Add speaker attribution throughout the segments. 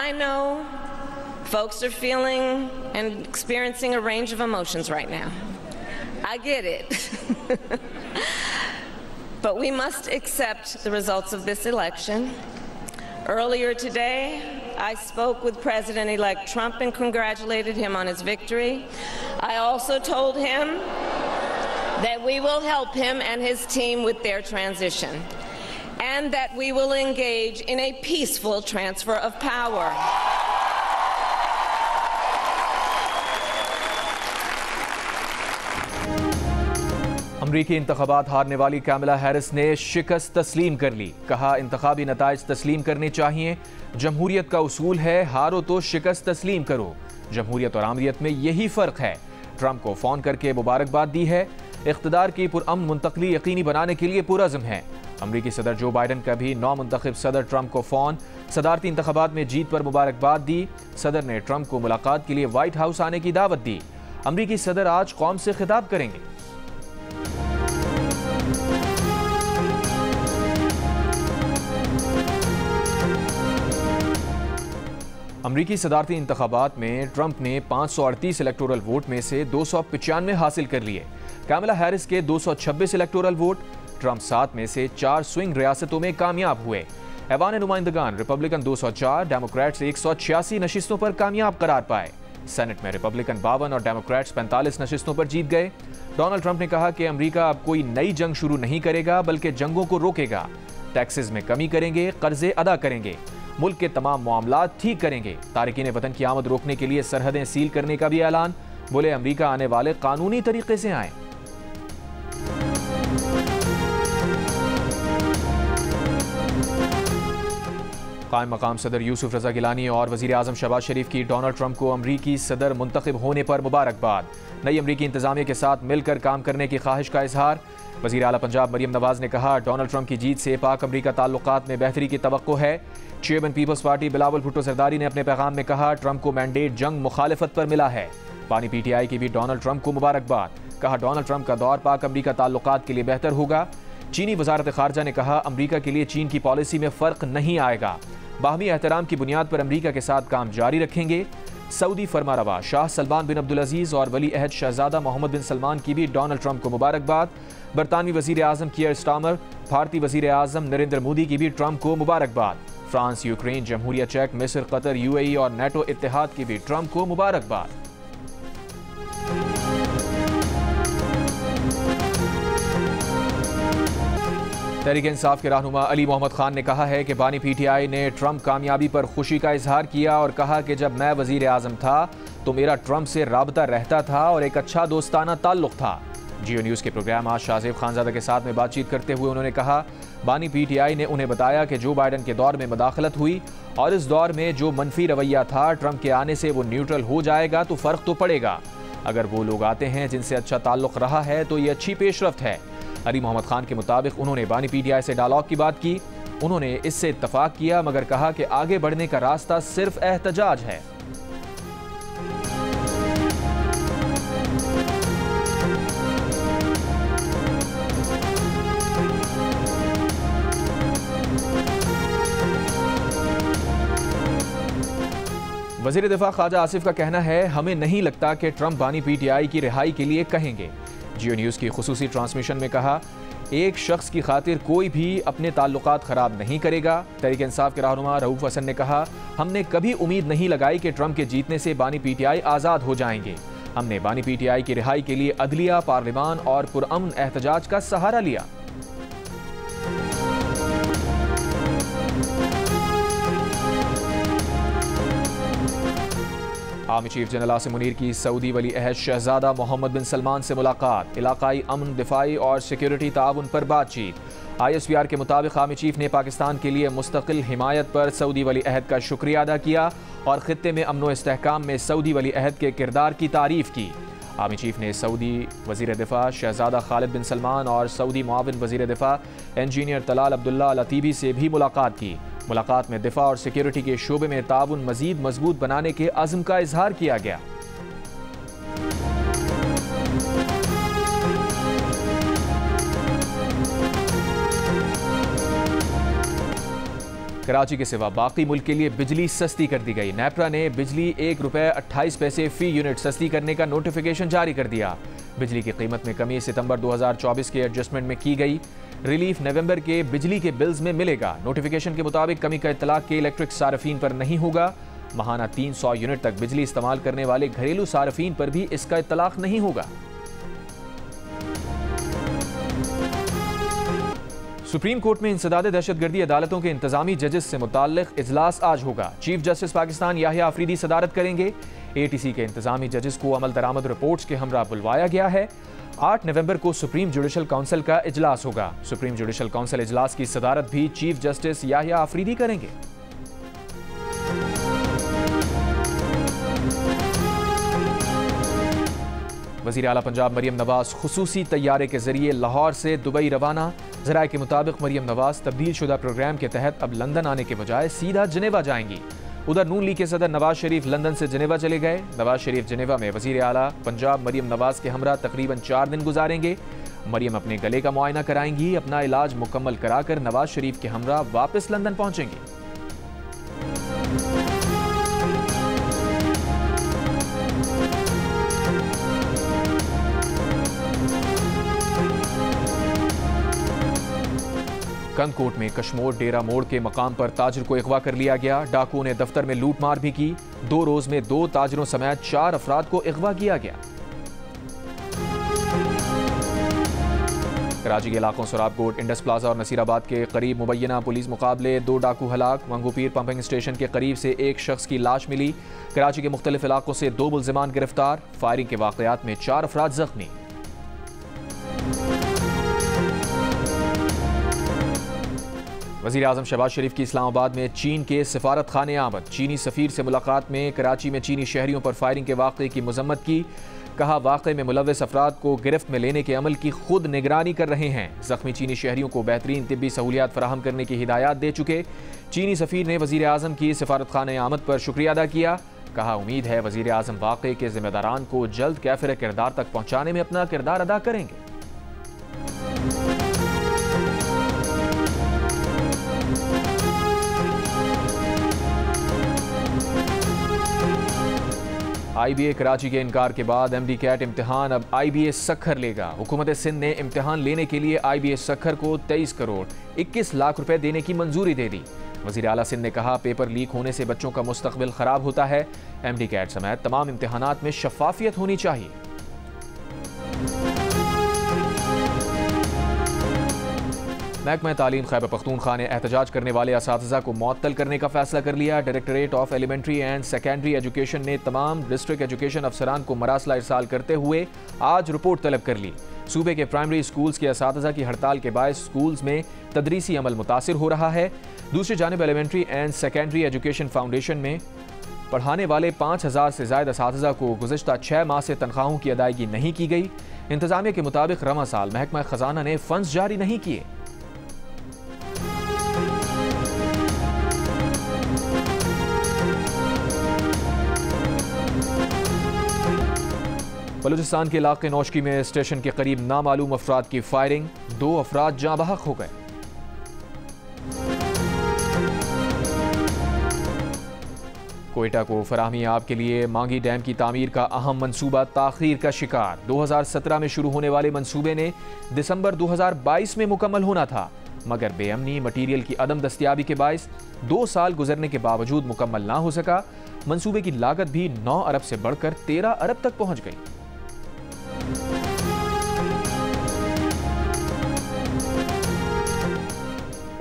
Speaker 1: I know folks are feeling and experiencing a range of emotions right now. I get it. But we must accept the results of this election. Earlier today, I spoke with President-elect Trump and congratulated him on his victory. I also told him that we will help him and his team with their transition, and that we will engage in a peaceful transfer of power.
Speaker 2: अमरीकी इंतखाबात हारने वाली Kamala Harris ने शिकस्त तस्लीम कर ली। कहा, इंतखाबी नताइज तस्लीम करने चाहिए। जमहूरियत का उसूल है, हारो तो शिकस्त तस्लीम करो। जमहूरियत और आमरीत में यही फ़र्क है। ट्रंप को फ़ोन करके मुबारकबाद दी है। इख्तिदार की पुरअमन मुंतकली यकीनी बनाने के लिए पुरअज़्म है। अमरीकी सदर जो बाइडन का भी नौमुंतखब सदर ट्रंप को फ़ोन, सदारती इंतखाबात में जीत पर मुबारकबाद दी। सदर ने ट्रंप को मुलाकात के लिए व्हाइट हाउस आने की दावत दी। अमरीकी सदर आज कौम से खिताब करेंगे। अमरीकी सदारती इंतखाबात में ट्रंप ने 538 इलेक्टोरल वोट में से 295 हासिल कर लिए। कैमला हैरिस के 226 इलेक्टोरल वोट। ट्रंप 7 में से 4 स्विंग रियासतों में कामयाब हुए। ऐवान नुमाइंदगान रिपब्लिकन 204, डेमोक्रेट्स 186 नशिस्तों पर कामयाब करार पाए। सेनेट में रिपब्लिकन 52 और डेमोक्रेट्स 45 नशिस्तों पर जीत गए। डोनाल्ड ट्रंप ने कहा कि अमरीका अब कोई नई जंग शुरू नहीं करेगा, बल्कि जंगों को रोकेगा। टैक्सेस में कमी करेंगे, कर्जे अदा करेंगे, मुल्क के तमाम मामलात ठीक करेंगे। तारिकीन वतन की आमद रोकने के लिए सरहदें सील करने का भी ऐलान। बोले, अमरीका आने वाले कानूनी तरीके से आए। कायम मकाम सदर यूसुफ रजा गिलानी और वजीर आजम शहबाज शरीफ की डोनाल्ड ट्रंप को अमरीकी सदर मुंतखब होने पर मुबारकबाद। नई अमरीकी इंतजामिया के साथ मिलकर काम करने की ख्वाहिश का इजहार। वजीर आला पंजाब मरियम नवाज ने कहा, डोनाल्ड ट्रंप की जीत से पाक अमरीका ताल्लुकात में बेहतरी की तवक्को है। Chairman Peoples Party Bilawal Bhutto Zardari ने अपने पैगाम में कहा, ट्रंप को मैंडेट जंग मुखालिफत पर मिला है। बानी पीटीआई की भी डोनाल्ड ट्रंप को मुबारकबाद। कहा, डोनाल्ड ट्रंप का दौर पाक अमरीका ताल्लुकात के लिए बेहतर होगा। चीनी वजारत खारजा ने कहा, अमरीका के लिए चीन की पॉलिसी में फ़र्क नहीं आएगा। बाहमी एहतराम की बुनियाद पर अमरीका के साथ काम जारी रखेंगे। सऊदी फरमारवा शाह सलमान बिन अब्दुल अजीज़ और वली अहद शहजादा मोहम्मद बिन सलमान की भी डोनाल्ड ट्रंप को मुबारकबाद। बरतानवी वजीर आजम कियर स्टामर, भारतीय वजीर आजम नरेंद्र मोदी की भी ट्रंप को मुबारकबाद। फ्रांस, यूक्रेन, जमहूरिया चेक, मिस्र, कतर, यूएई और नेटो इत्तेहाद की भी ट्रंप को मुबारकबाद। तहरीक इंसाफ के रहनुमा अली मोहम्मद खान ने कहा है कि बानी पीटीआई ने ट्रंप कामयाबी पर खुशी का इजहार किया और कहा कि जब मैं वजीर आजम था तो मेरा ट्रंप से राबता रहता था और एक अच्छा दोस्ताना ताल्लुक था। जियो न्यूज़ के प्रोग्राम आज शाहजेब खानजादा के साथ में बातचीत करते हुए उन्होंने कहा, बानी पीटीआई ने उन्हें बताया कि जो बाइडन के दौर में मुदाखलत हुई और इस दौर में जो मनफी रवैया था, ट्रंप के आने से वो न्यूट्रल हो जाएगा तो फ़र्क तो पड़ेगा। अगर वो लोग आते हैं जिनसे अच्छा ताल्लुक रहा है तो ये अच्छी पेशरफ्त है। अली मोहम्मद खान के मुताबिक उन्होंने बानी पीटीआई से डायलॉग की बात की। उन्होंने इससे इत्तफाक किया, मगर कहा कि आगे बढ़ने का रास्ता सिर्फ एहतजाज है। वज़ीर दिफा ख्वाजा आसिफ का कहना है, हमें नहीं लगता कि ट्रंप बानी पीटीआई की रिहाई के लिए कहेंगे। जियो न्यूज़ की खुसूसी ट्रांसमिशन में कहा, एक शख्स की खातिर कोई भी अपने ताल्लुकात ख़राब नहीं करेगा। तहरीक इंसाफ के रहनुमा रऊफ हसन ने कहा, हमने कभी उम्मीद नहीं लगाई कि ट्रंप के जीतने से बानी पीटीआई आज़ाद हो जाएंगे। हमने बानी पीटीआई की रिहाई के लिए अदलिया, पार्लिमान और पुरअमन एहतजाज का सहारा लिया। Army chief general Asim Munir की सऊदी वली अहद शहजादा मोहम्मद बिन सलमान से मुलाकात। इलाकाई अमन, दिफाई और सिक्योरिटी ताउन पर बातचीत। ISPR के मुताबिक आर्मी चीफ ने पाकिस्तान के लिए मुस्तकिल हिमायत पर सऊदी वली अहद का शुक्रिया अदा किया और खित्ते में अमन व इस्तेहकाम में सऊदी वली अहद के किरदार की तारीफ की। आर्मी चीफ ने सऊदी वज़ीर दिफा शहजादा खालिद बिन सलमान और सऊदी मुआविन वज़ीर दिफा इंजीनियर तलाल अब्दुल्ला लतीबी से भी मुलाकात की। मुलाकात में दिफा और सिक्योरिटी के शोबे में ताउन मजीद मजबूत बनाने के अज़्म का इजहार किया गया। कराची के सिवा बाकी मुल्क के लिए बिजली सस्ती कर दी गई। नेपरा ने बिजली ₹1.28 फी यूनिट सस्ती करने का नोटिफिकेशन जारी कर दिया। बिजली की कीमत में कमी सितंबर 2024 के एडजस्टमेंट में की गई। रिलीफ नवंबर के बिजली के बिल्स में मिलेगा। नोटिफिकेशन के मुताबिक कमी का इतलाक के इलेक्ट्रिक सार्फिन पर नहीं होगा। माहाना 300 यूनिट तक बिजली इस्तेमाल करने वाले घरेलू सार्फिन पर भी इसका इतलाक नहीं होगा। सुप्रीम कोर्ट में इंसदाद दहशतगर्दी अदालतों के इंतजामी जजेस से मुताल्लिक इजलास आज होगा। चीफ जस्टिस पाकिस्तान याहिया आफरीदी सदारत करेंगे। ATC के इंतजामी जजेस को अमल दरामद रिपोर्ट्स के हमरा बुलवाया गया है। 8 नवंबर को सुप्रीम जुडिशल काउंसिल का इजलास होगा। सुप्रीम जुडिशल काउंसिल इजलास की सदारत भी चीफ जस्टिस याहिया आफरीदी करेंगे। वज़ीर आला पंजाब मरियम नवाज खुसूसी तैयारे के जरिए लाहौर से दुबई रवाना। ज़राए के मुताबिक मरियम नवाज तब्दील शुदा प्रोग्राम के तहत अब लंदन आने के बजाय सीधा जनेवा जाएंगी। उधर नून लीग के सदर नवाज शरीफ लंदन से जनेवा चले गए। नवाज शरीफ जनेवा में वज़ीर आला पंजाब मरियम नवाज के हमरा तकरीबन 4 दिन गुजारेंगे। मरियम अपने गले का मुआयना कराएंगी। अपना इलाज मुकम्मल कराकर नवाज शरीफ के हमरा वापस लंदन पहुंचेंगे। कंदकोट में कशमोर डेरा मोड़ के मकाम पर ताजर को अगवा कर लिया गया। डाकुओं ने दफ्तर में लूटमार भी की। 2 रोज में 2 ताजरों समेत 4 अफराद को अगवा किया गया। कराची के इलाकों सोराबकोट, इंडस प्लाजा और नसीराबाद के करीब मुबैना पुलिस मुकाबले 2 डाकू हलाक। मंगूपीर पंपिंग स्टेशन के करीब से एक शख्स की लाश मिली। कराची के मुख्तलिफ इलाकों से 2 मुल्जिमान गिरफ्तार। फायरिंग के वाकयात में 4 अफराद जख्मी। वज़ीर आज़म शहबाज शरीफ की इस्लामाबाद में चीन के सिफारत खाने आमद। चीनी सफ़ीर से मुलाकात में कराची में चीनी शहरियों पर फायरिंग के वाक़े की मजम्मत की। कहा वाक़े में मुलव्वस अफराद को गिरफ्त में लेने के अमल की खुद निगरानी कर रहे हैं। ज़ख्मी चीनी शहरियों को बेहतरीन तिब्बी सहूलियात फराहम करने की हिदायत दे चुके। चीनी सफ़ीर ने वज़ीर आज़म की सिफारत खाने आमद पर शुक्रिया अदा किया। कहा उम्मीद है वज़ीर आज़म वाक़े के ज़िम्मेदारान को जल्द कैफ़िर किरदार तक पहुँचाने में अपना किरदार अदा करेंगे। IBA कराची के इनकार के बाद MD कैट इम्तिहान अब IBA सखर लेगा। हुकूमत सिंध ने इम्तिहान लेने के लिए IBA सखर को 23 करोड़ 21 लाख रुपए देने की मंजूरी दे दी। वज़ीर आला सिंध ने कहा पेपर लीक होने से बच्चों का मुस्तकबिल खराब होता है। MD कैट समेत तमाम इम्तिहानात में शफाफियत होनी चाहिए। महकमा तालीम खैबर पख्तूनख्वा ने एहतजाज करने वाले असातिज़ा को मुअत्तल करने का फैसला कर लिया। Directorate of elementary and secondary education ने तमाम डिस्ट्रिक्ट एजुकेशन अफसरान को मरासला इरसाल करते हुए आज रिपोर्ट तलब कर ली। सूबे के प्राइमरी स्कूल्स के असातिज़ा की हड़ताल के बायस स्कूल्स में तदरीसी अमल मुतासिर हो रहा है। दूसरी जानिब elementary and secondary education foundation में पढ़ाने वाले 5000 से ज़ायद असातिज़ा को गुज़िश्ता 6 माह से तनख्वाहों की अदायगी नहीं की गई। इंतजामिया के मुताबिक रवा साल महकमा खजाना ने फंड्स जारी नहीं किए। बलूचिस्तान के इलाके नौशकी में स्टेशन के करीब नामालूम अफराद की फायरिंग। 2 अफराद जाँ बहक हो गए। कोयटा को फराहमी आब के लिए मांगी डैम की तामीर का अहम मंसूबा ताखीर का शिकार। 2017 में शुरू होने वाले मंसूबे ने दिसंबर 2022 में मुकम्मल होना था, मगर बेअमनी मटीरियल की अदम दस्तियाबी के बायस 2 साल गुजरने के बावजूद मुकम्मल ना हो सका। मंसूबे की लागत भी 9 अरब से बढ़कर 13 अरब तक पहुंच गई।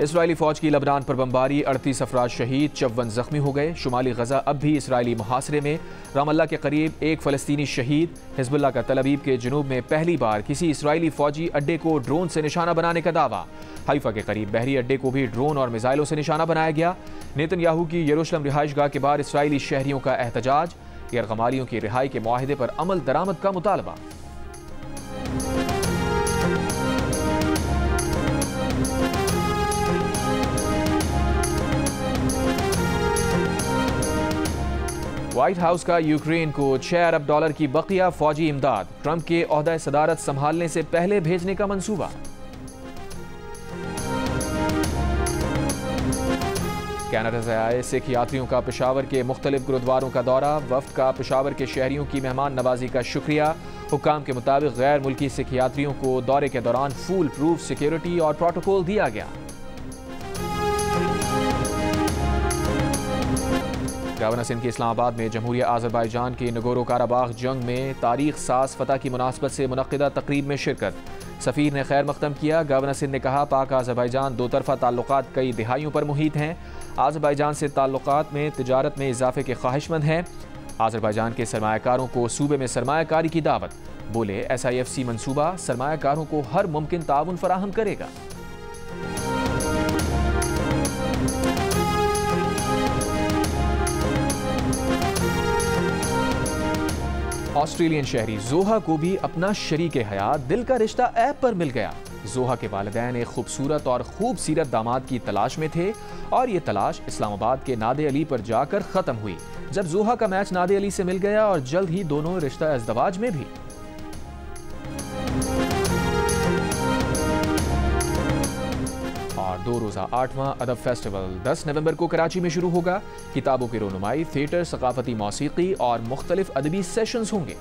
Speaker 2: इसराइली फौज की लबनान पर बमबारी, 38 अफराद शहीद, 54 जख्मी हो गए। शुमाली गजा अब भी इसराइली मुहासरे में। रामल्ला के करीब एक फ़लस्तीनी शहीद। हिजबुल्लाह का तल अवीव के जुनूब में पहली बार किसी इसराइली फौजी अड्डे को ड्रोन से निशाना बनाने का दावा। हाइफा के करीब बहरी अड्डे को भी ड्रोन और मिसाइलों से निशाना बनाया गया। नेतन्याहू की यरूशलेम रिहाइशगाह के बाहर इसराइली शहरियों का एहतजाज। गैरगमालियों की रिहाई के मुआहिदे पर अमल दरामद का मुतालबा। व्हाइट हाउस का यूक्रेन को $6 अरब की बकिया फौजी इमदाद। ट्रंप के ओहदा सदारत संभालने से पहले भेजने का मंसूबा। कनाडा से आए सिख यात्रियों का पेशावर के मुख्तलिफ गुरुद्वारों का दौरा, वफ्द का पेशावर के शहरियों की मेहमान नवाजी का शुक्रिया। हुक्काम के मुताबिक गैर मुल्की सिख यात्रियों को दौरे के दौरान फुल प्रूफ सिक्योरिटी और प्रोटोकॉल दिया गया। गवर्नर सिंध के इस्लामाबाद में जमहूरिया आज़रबाईजान की नगोरो काराबाग जंग में तारीख साज फतह की मुनासबत से मुनक्किदा तकरीब में शिरकत। सफ़ीर ने खैर मकदम किया। गवर्नर सिंध ने कहा, पाक आज़रबाईजान दो तरफ़ा ताल्लुकात कई दिहाइयों पर मुहित हैं। आज़रबाईजान से ताल्लुकात में तिजारत में इजाफे के ख्वाहिशमंद हैं। आज़रबाईजान के सरमायाकारों को सूबे में सरमायाकारी की दावत। बोले, SIFC मनसूबा सरमायाकारों को हर मुमकिन ताउन फराहम करेगा। ऑस्ट्रेलियन शहरी जोहा को भी अपना शरीक हयात दिल का रिश्ता ऐप पर मिल गया। जोहा के वालिदैन एक खूबसूरत और खूब सीरत दामाद की तलाश में थे और ये तलाश इस्लामाबाद के नादे अली पर जाकर ख़त्म हुई, जब जोहा का मैच नादे अली से मिल गया और जल्द ही दोनों रिश्ता अज़दवाज में भी। और 2 रोज़ा 8वां अदब फेस्टिवल 10 नवंबर को कराची में शुरू होगा। किताबों की रोनुमाई, थिएटर, सकाफती मौसीकी और मुख्तलिफ अदबी सेशंस होंगे।